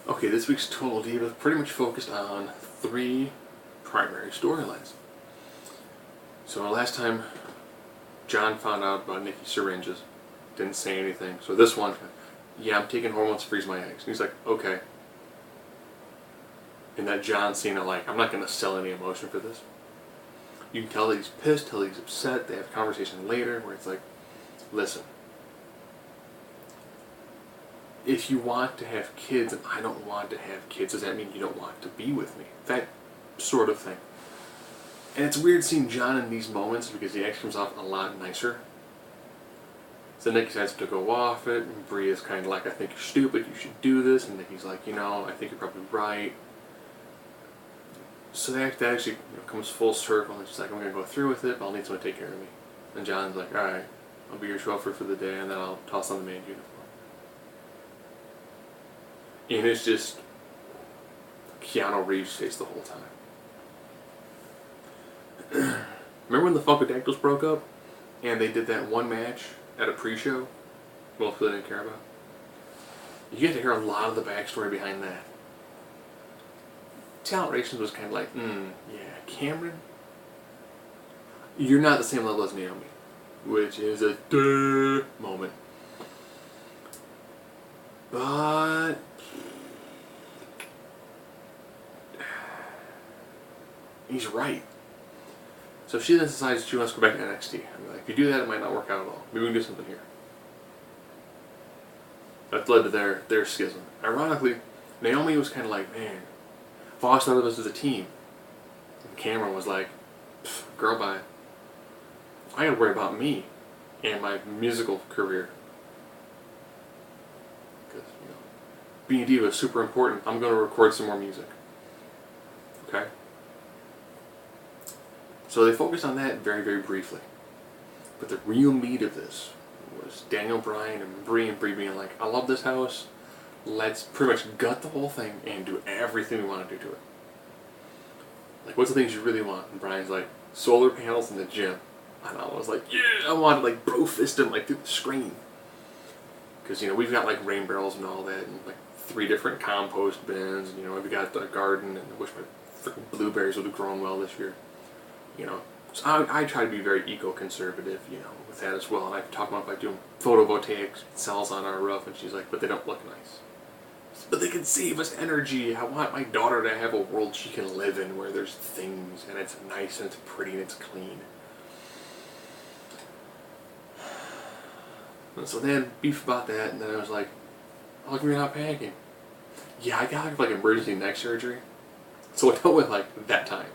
Okay, this week's Total Divas pretty much focused on 3 primary storylines. So last time, John found out about Nikki's syringes, didn't say anything. So this one, yeah, I'm taking hormones to freeze my eggs. And he's like, okay. And that John Cena, like, I'm not going to sell any emotion for this. You can tell that he's pissed, tell that he's upset. They have a conversation later where it's like, listen, if you want to have kids and I don't want to have kids, does that mean you don't want to be with me? That sort of thing. And it's weird seeing John in these moments because he actually comes off a lot nicer. So Nick decides to go off it, and Brie is kind of like, I think you're stupid, you should do this. And Nikki's like, I think you're probably right. So that actually comes full circle, and she's like, I'm going to go through with it, but I'll need someone to take care of me. And John's like, alright, I'll be your chauffeur for the day, and then I'll toss on the maid uniform. And it's just Keanu Reeves face the whole time. Remember when the Funkadactyls broke up, and they did that one match at a pre-show? Most people didn't care about. You get to hear a lot of the backstory behind that. Talent Rations was kind of like, yeah, Cameron, you're not the same level as Naomi, which is a duh moment. But he's right. So she then decides she wants to go back to NXT. I'm like, if you do that, it might not work out at all. Maybe we can do something here. That led to their schism. Ironically, Naomi was kind of like, man, if I thought of us as a team. And Cameron was like, girl, bye. I gotta worry about me and my musical career. Because, being a diva is super important. I'm gonna record some more music. Okay? So they focused on that very, very briefly. But the real meat of this was Daniel Bryan and Brie being like, I love this house. Let's pretty much gut the whole thing and do everything we want to do to it. Like, what's the things you really want? And Brian's like, solar panels in the gym. And I was like, yeah, I want to like bro fist him like through the screen. Because, we've got like rain barrels and all that, and like 3 different compost bins, and we've got a garden, and I wish my freaking blueberries would have grown well this year. So I try to be very eco-conservative, with that as well. And I've talked about doing photovoltaic cells on our roof, and she's like, but they don't look nice. But they can save us energy. I want my daughter to have a world she can live in where there's things, and it's nice, and it's pretty, and it's clean. And so they had beef about that, and then I was like, how come you're not panicking? Yeah, I got like emergency neck surgery. So I dealt with like that time.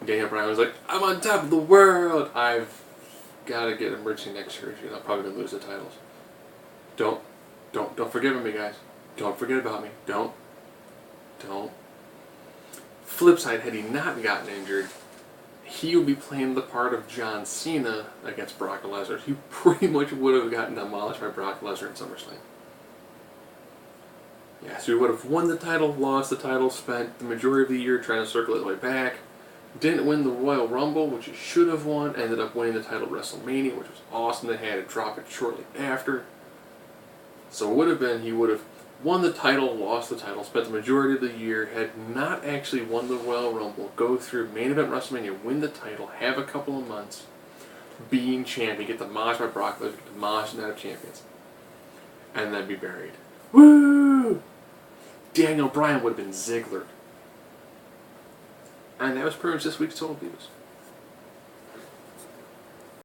Daniel Bryan was like, I'm on top of the world. I've got to get emergency neck surgery, and I'm probably going to lose the titles. Don't forget about me, guys. Don't forget about me. Don't. Flip side, had he not gotten injured, he would be playing the part of John Cena against Brock Lesnar. He pretty much would have gotten demolished by Brock Lesnar in SummerSlam. Yeah, so he would have won the title, lost the title, spent the majority of the year trying to circle his way back. Didn't win the Royal Rumble, which he should have won. Ended up winning the title at WrestleMania, which was awesome. They had to drop it shortly after. So it would have been, he would have won the title, lost the title, spent the majority of the year, had not actually won the Royal Rumble, go through main event WrestleMania, win the title, have a couple of months, being champion, get demolished by Brock Lesnar, get demolished in Night of Champions, and then be buried. Woo! Daniel Bryan would have been Ziggler. And that was pretty much this week's Total Divas.